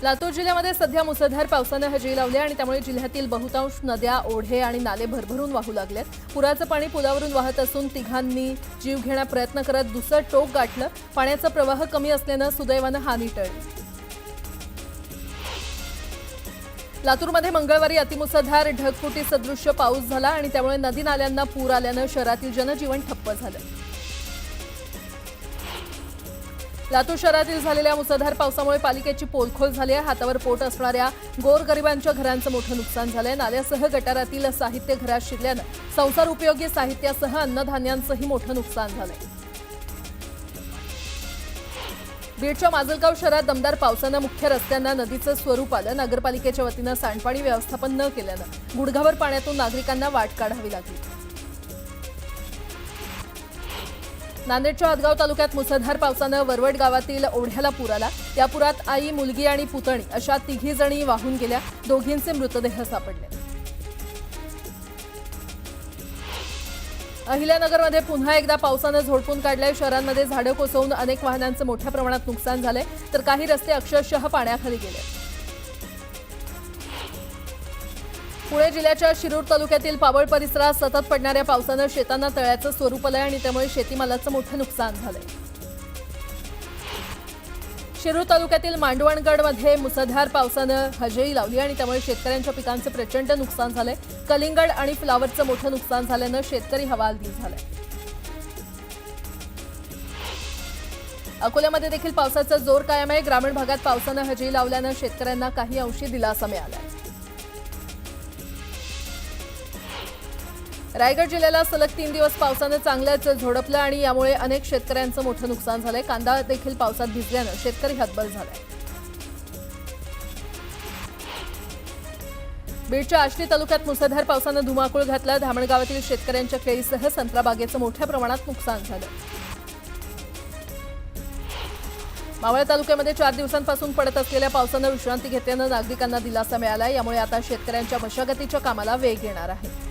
लातूर जिल्ह्यामध्ये सध्या मुसळधार पावसाने हजेरी लावली आणि त्यामुळे जिल्ह्यातील बहुतांश नद्या, ओढे आणि नाले भरभरून वाहू लागलेत। पुराचं पाणी पुलावरून वाहत असून तिघांनी जीव घेण्याचा प्रयत्न करत दुसरं टोक गाठलं। पाण्याचा प्रवाह कमी असल्याने सुदैवाने हानी टळली। लातूरमध्ये मंगळवारी अतिमुसळधार ढगफुटी सदृश्य पाऊस झाला आणि त्यामुळे नदी नाल्यांना पूर आल्याने शहरातील जनजीवन ठप्प झालं। लातूर शहरातील झालेल्या मुसळधार पावसामुळे पालिकेची पोलखोल झाली आहे। हातावर पोट असणाऱ्या गोरगरिबांच्या घरांचं मोठं नुकसान झालंय। नाल्यासह गटारातील साहित्य घरात शिरल्यानं संसार उपयोगी साहित्यासह अन्नधान्यांचंही मोठं नुकसान झालंय। बीडच्या माजलगाव शहरात दमदार पावसानं मुख्य रस्त्यांना नदीचं स्वरूप आलं। नगरपालिकेच्या वतीनं सांडपाणी व्यवस्थापन न केल्यानं गुडघाभर पाण्यातून नागरिकांना वाट काढावी लागली। नांदेडच्या हदगाव तालुक्यात मुसळधार पावसानं वरवड गावातील ओढ्याला पूर आला। या पुरात आई, मुलगी आणि पुतणी अशा तिघी जणी वाहून गेल्या। दोघींचे मृतदेह सापडले। अहिल्यानगरमध्ये पुन्हा एकदा पावसानं झोडपून काढलंय। शहरांमध्ये झाडं कोसळून अनेक वाहनांचं मोठ्या प्रमाणात नुकसान झालंय, तर काही रस्ते अक्षरशः पाण्याखाली गेले। पुणे जिल्ह्याच्या शिरूर तालुक्यातील पाबळ परिसरात सतत पडणाऱ्या पावसानं शेतांना तळ्याचं स्वरूप आलंय आणि त्यामुळे शेतीमालाचं मोठं नुकसान झालंय। शिरूर तालुक्यातील मांडवणगडमध्ये मुसळधार पावसानं हजेरी लावली आणि त्यामुळे शेतकऱ्यांच्या पिकांचं प्रचंड नुकसान झालंय। कलिंगड आणि फ्लावरचं मोठं नुकसान झाल्यानं शेतकरी हवालदिल झालाय। अकोल्यामध्ये देखील पावसाचा जोर कायम आहे। ग्रामीण भागात पावसानं हजेरी लावल्यानं शेतकऱ्यांना काही अंशी दिलासा मिळालाय। रायगड जिल्ह्याला सलग 3 दिवस पावसानं चांगलंच झोडपलं आणि यामुळे अनेक शेतकऱ्यांचं मोठं नुकसान झालंय। कांदा देखील पावसात भिजल्यानं शेतकरी हतबल झालाय। बीडच्या आष्टी तालुक्यात मुसळधार पावसानं धुमाकूळ घातला। धामणगावातील शेतकऱ्यांच्या केळीसह संत्रा बागेचं मोठ्या प्रमाणात नुकसान झालं। मावळ तालुक्यामध्ये 4 दिवसांपासून पडत असलेल्या पावसानं विश्रांती घेतल्यानं नागरिकांना दिलासा मिळाला। यामुळे आता शेतकऱ्यांच्या मशागतीच्या कामाला वेग येणार आहे।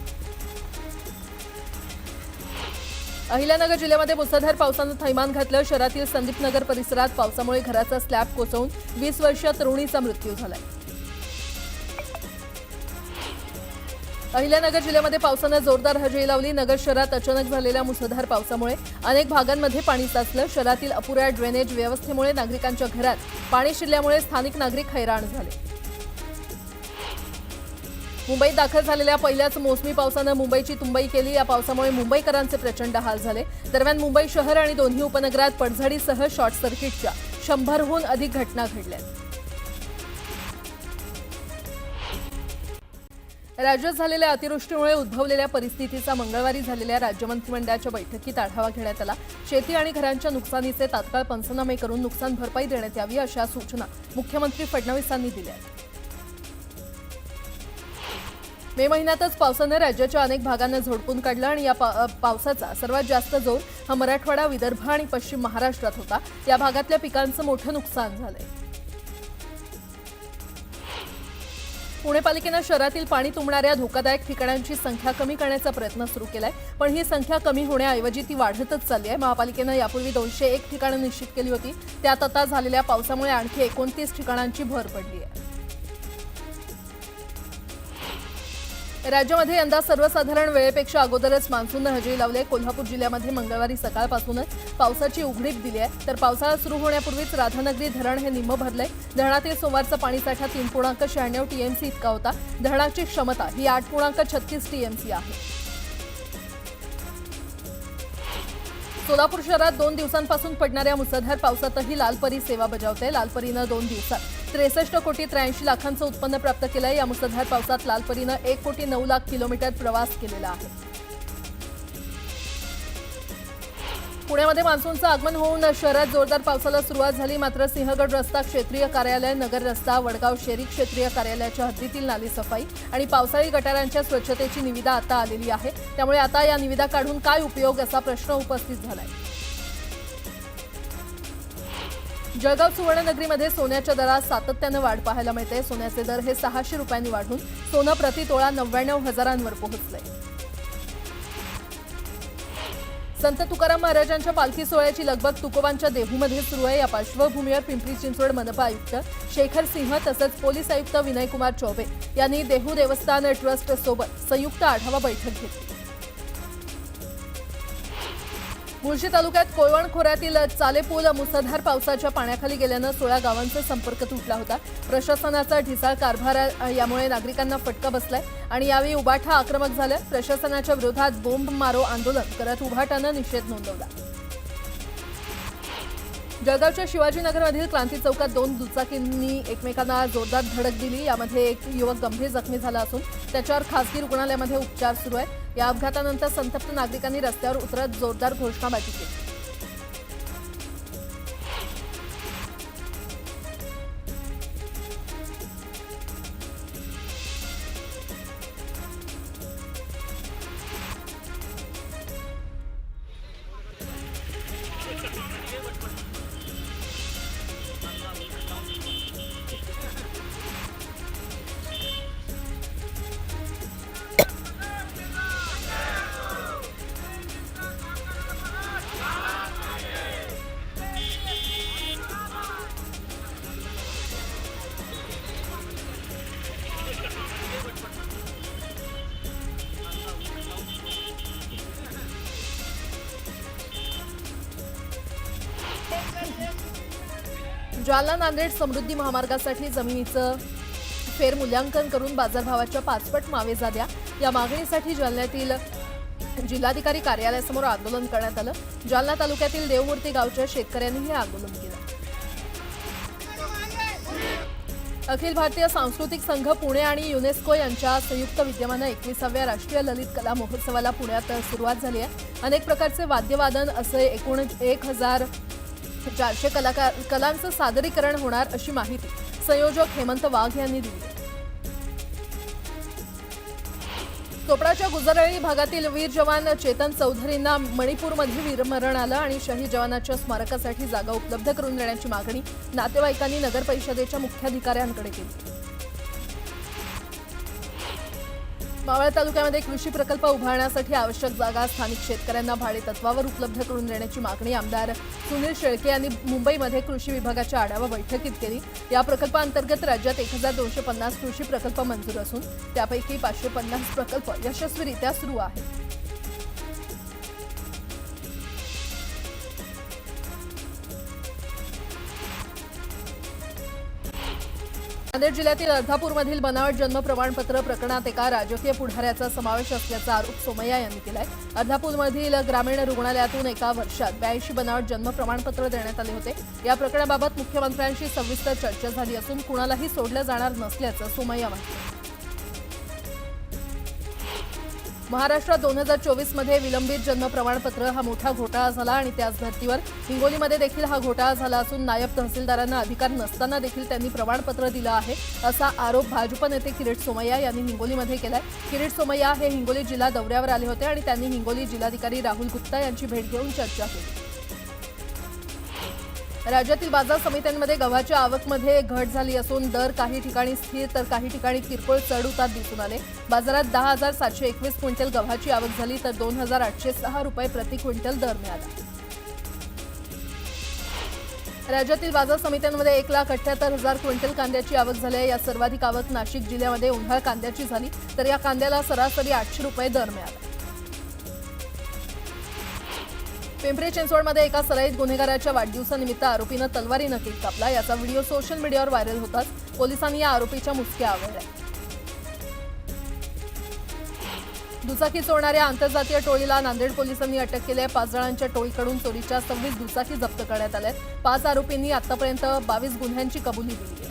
अहिल्यानगर जिल्ह्यामध्ये मुसळधार पावसानं थैमान घातलं। शहरातील संदीपनगर परिसरात पावसामुळे घराचा स्लॅब कोसळून 20 वर्षीय तरुणीचा मृत्यू झालाय। अहिल्यानगर जिल्ह्यामध्ये पावसानं जोरदार हजेरी लावली। नगर शहरात अचानक झालेल्या मुसळधार पावसामुळे अनेक भागांमध्ये पाणी साचलं। शहरातील अपुऱ्या ड्रेनेज व्यवस्थेमुळे नागरिकांच्या घरात पाणी शिरल्यामुळे स्थानिक नागरिक हैराण झाले। मुंबईत दाखल झालेल्या पहिल्याच मोसमी पावसानं मुंबईची तुंबई केली। या पावसामुळे मुंबईकरांचे प्रचंड हाल झाले। दरम्यान मुंबई शहर आणि दोन्ही उपनगरात पडझडीसह शॉर्ट सर्किटच्या 100हून अधिक घटना घडल्या। राज्यात झालेल्या अतिवृष्टीमुळे उद्भवलेल्या परिस्थितीचा मंगळवारी झालेल्या राज्य मंत्रिमंडळाच्या बैठकीत आढावा घेण्यात आला। शेती आणि घरांच्या नुकसानीचे तात्काळ पंचनामे करून नुकसान भरपाई देण्यात यावी अशा सूचना मुख्यमंत्री फडणवीसांनी दिल्या। मे महिन्यातच पावसानं राज्याच्या अनेक भागांना झोडपून काढलं आणि या पावसाचा सर्वात जास्त जोर हा मराठवाडा, विदर्भ आणि पश्चिम महाराष्ट्रात होता। या भागातल्या पिकांचं मोठं नुकसान झालंय। पुणे पालिकेनं शहरातील पाणी तुंबणाऱ्या धोकादायक ठिकाणांची संख्या कमी करण्याचा प्रयत्न सुरू केलाय, पण ही संख्या कमी होण्याऐवजी ती वाढतच चालली आहे। महापालिकेनं यापूर्वी 201 ठिकाणं निश्चित केली होती, त्यात आता झालेल्या पावसामुळे आणखी 29 ठिकाणांची भर पडली आहे। राज्यामध्ये यंदा सर्वसाधारण वेळेपेक्षा अगोदरच मान्सूननं हजेरी लावली। कोल्हापूर जिल्ह्यामध्ये मंगळवारी सकाळपासूनच पावसाची उघडीप दिली आहे, तर पावसाळा सुरू होण्यापूर्वीच राधानगरी धरण हे निम्मं भरलंय। धरणातील सोमवारचा पाणीसाठा 3.96 टीएमसी इतका होता। धरणाची क्षमता ही 8.36 टीएमसी आहे। सोलापूर शहरात 2 दिवसांपासून पडणाऱ्या मुसळधार पावसातही लालपरी सेवा बजावते। लालपरीनं 2 दिवसात 63,83,00,000 उत्पन्न प्राप्त केलंय। या मुसळधार पावसात लालपरीनं 1,09,00,000 किलोमीटर प्रवास केलेला आहे। पुण्यामध्ये मान्सूनचं आगमन होऊन शहरात जोरदार पावसाला सुरुवात झाली, मात्र सिंहगड रस्ता क्षेत्रीय कार्यालय, नगर रस्ता, वडगाव शेरी क्षेत्रीय कार्यालयाच्या हद्दीतील नाली सफाई आणि पावसाळी गटारांच्या स्वच्छतेची निविदा आता आलेली आहे। त्यामुळे आता या निविदा काढून काय उपयोग असा प्रश्न उपस्थित झालाय। जळगाव सुवर्णनगरीमध्ये सोन्याच्या दरात सातत्यानं वाढ पाहायला मिळते। सोन्याचे दर हे 600 रुपयांनी वाढून सोनं प्रति तोळा 99,000 वर पोहोचलंय। संत तुकाराम महाराजांच्या पालखी सोहळ्याची लगबग तुकोबांच्या देहूमध्ये सुरू आहे। या पार्श्वभूमीवर पिंपरी चिंचवड मनपा आयुक्त शेखर सिंह तसंच पोलीस आयुक्त विनय कुमार चौबे यांनी देहू देवस्थान ट्रस्ट सोबत संयुक्त आढावा बैठक घेतली। मुळशी तालुक्यात कोळवण खोऱ्यातील चालेपूल मुसळधार पावसाच्या पाण्याखाली गेल्यानं 16 गावांचा संपर्क तुटला होता। प्रशासनाचा ढिसाळ कारभार यामुळे नागरिकांना फटका बसलाय आणि यावेळी उबाठा आक्रमक झाला। प्रशासनाच्या विरोधात बोंब मारो आंदोलन करत उभाटानं निषेध नोंदवला। जळगावच्या शिवाजीनगरमधील क्रांती चौकात 2 दुचाकींनी एकमेकांना जोरदार धडक दिली। यामध्ये एक युवक गंभीर जखमी झाला असून त्याच्यावर खासगी रुग्णालयामध्ये उपचार सुरू आहेत। या अपघातानंतर संतप्त नागरिकांनी रस्त्यावर उतरत जोरदार घोषणाबाजी केली। जालना नांदेड समृद्धी महामार्गासाठी जमिनीचं फेरमूल्यांकन करून बाजारभावाच्या 5 पट मावेजा द्या या मागणीसाठी जालन्यातील जिल्हाधिकारी कार्यालयासमोर आंदोलन करण्यात आलं। जालना तालुक्यातील देवमूर्ती गावच्या शेतकऱ्यांनी हे आंदोलन केलं। अखिल भारतीय सांस्कृतिक संघ पुणे आणि युनेस्को यांच्या संयुक्त विद्यमानं 21व्या राष्ट्रीय ललित कला महोत्सवाला पुण्यात सुरुवात झाली आहे। अनेक प्रकारचे वाद्यवादन असे एकूण 1400 कलांचं सादरीकरण होणार अशी माहिती संयोजक हेमंत वाघ यांनी दिली। चोपडाच्या गुजरळी भागातील वीर जवान चेतन चौधरींना मणिपूरमध्ये वीरमरण आलं आणि शहीद जवानाच्या स्मारकासाठी जागा उपलब्ध करून देण्याची मागणी नातेवाईकांनी नगर परिषदेच्या मुख्याधिकाऱ्यांकडे केली। मावळ तालुक्यामध्ये कृषी प्रकल्प उभारण्यासाठी आवश्यक जागा स्थानिक शेतकऱ्यांना भाडेतत्वावर उपलब्ध करून देण्याची मागणी आमदार सुनील शेळके यांनी मुंबईमध्ये कृषी विभागाच्या आढावा बैठकीत केली। या प्रकल्पांतर्गत राज्यात 1250 कृषी प्रकल्प मंजूर असून त्यापैकी 550 प्रकल्प यशस्वीरित्या सुरू आहेत। नांदेड जिल्ह्यातील अर्धापूरमधील बनावट जन्म प्रमाणपत्र प्रकरणात एका राजकीय पुढाऱ्याचा समावेश असल्याचा आरोप सोमय्या यांनी केलाय। अर्धापूरमधील ग्रामीण रुग्णालयातून एका वर्षात 82 बनावट जन्म प्रमाणपत्र देण्यात आले होते। या प्रकरणाबाबत मुख्यमंत्र्यांशी सविस्तर चर्चा झाली असून कुणालाही सोडलं जाणार नसल्याचं सोमय्या म्हणाले। महाराष्ट्रात 2024 मध्ये विलंबित जन्म प्रमाणपत्र हा मोठा घोटाळा झाला आणि त्याच धर्तीवर हिंगोलीमध्ये देखील हा घोटाळा झाला असून नायब तहसीलदारांना अधिकार नसताना देखील त्यांनी प्रमाणपत्र दिलं आहे असा आरोप भाजप नेते किरीट सोमय्या यांनी हिंगोलीमध्ये केलाय। किरीट सोमय्या हे हिंगोली जिल्हा दौऱ्यावर आले होते आणि त्यांनी हिंगोली जिल्हाधिकारी राहुल गुप्ता यांची भेट घेऊन चर्चा केली। राज्यातील बाजार समित्यांमध्ये गव्हाच्या आवकमध्ये घट झाली असून दर काही ठिकाणी स्थिर तर काही ठिकाणी किरकोळ चढ-उतार दिसून आले। बाजारात 10,721 क्विंटल गव्हाची आवक झाली तर 2,806 रुपये प्रति क्विंटल दर मिळाला। राज्यातील बाजार समित्यांमध्ये 1,78,000 क्विंटल कांद्याची आवक झाली आहे। या सर्वाधिक आवक नाशिक जिल्ह्यामध्ये उन्हाळ कांद्याची झाली तर या कांद्याला सरासरी 800 रुपये दर मिळाला। पिंपरी चिंचवडमध्ये एका सराईत गुन्हेगाराच्या वाढदिवसानिमित्त आरोपीनं तलवारीनं केक कापला। याचा व्हिडिओ सोशल मीडियावर व्हायरल होताच पोलिसांनी या आरोपीच्या मुसक्या आवळल्या। दुचाकी चोरणाऱ्या आंतरजातीय टोळीला नांदेड पोलिसांनी अटक केली आहे। 5 जणांच्या टोळीकडून चोरीच्या 26 दुचाकी जप्त करण्यात आल्या आहेत। 5 आरोपींनी आतापर्यंत 22 गुन्ह्यांची कबुली दिली आहे।